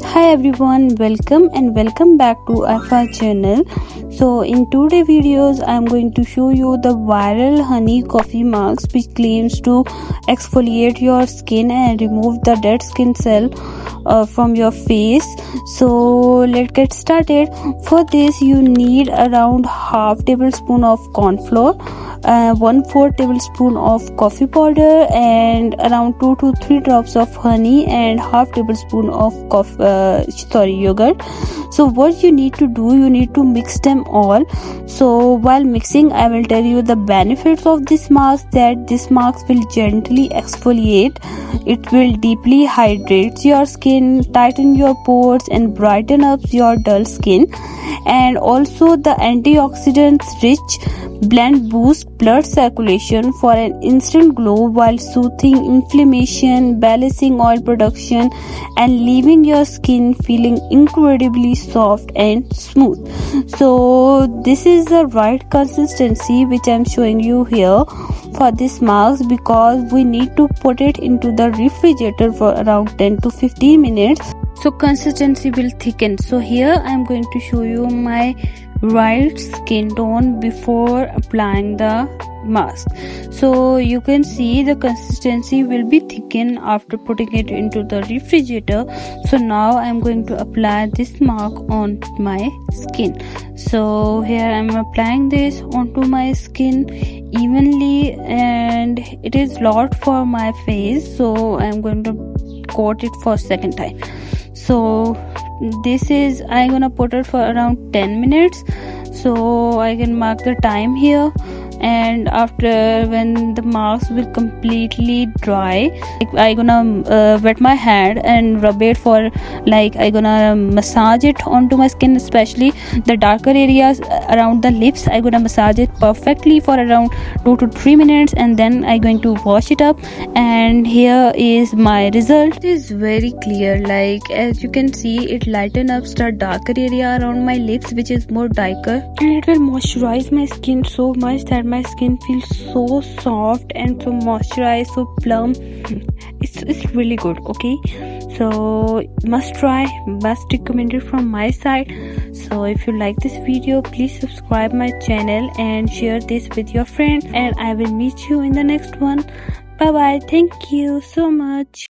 Hi everyone, welcome back to our channel. So in today's videos I am going to show you the viral honey coffee mask which claims to exfoliate your skin and remove the dead skin cell from your face. So let's get started. For this you need around half tablespoon of corn flour, 1/4 tablespoon of coffee powder, and around 2 to 3 drops of honey and half tablespoon of yogurt. So what you need to do, you need to mix them all. So while mixing I will tell you the benefits of this mask, that this mask will gently exfoliate, it will deeply hydrate your skin, tighten your pores and brighten up your dull skin, and also the antioxidants rich blend boosts blood circulation for an instant glow while soothing inflammation, balancing oil production and leaving your skin feeling incredibly soft and smooth. So this is the right consistency which I'm showing you here for this mask, because we need to put it into the refrigerator for around 10 to 15 minutes, so consistency will thicken. So here I'm going to show you my right skin tone before applying the mask. So you can see the consistency will be thickened after putting it into the refrigerator. So now I'm going to apply this mask on my skin. So here I'm applying this onto my skin evenly, and it is lot for my face, so I'm going to coat it for second time. So this is I'm gonna put it for around 10 minutes, so I can mark the time here. And after, when the mask will completely dry, I gonna wet my hand and rub it for, like, I gonna massage it onto my skin, especially the darker areas around the lips. I gonna massage it perfectly for around 2 to 3 minutes, and then I going to wash it up. And here is my result. It is very clear, like as you can see, it lighten up the darker area around my lips, which is more darker, and it will moisturize my skin so much that my skin feels so soft and so moisturized, so plump. It's really good. Okay, so must try, must recommended from my side. So if you like this video, please subscribe my channel and share this with your friends, and I will meet you in the next one. Bye bye. Thank you so much.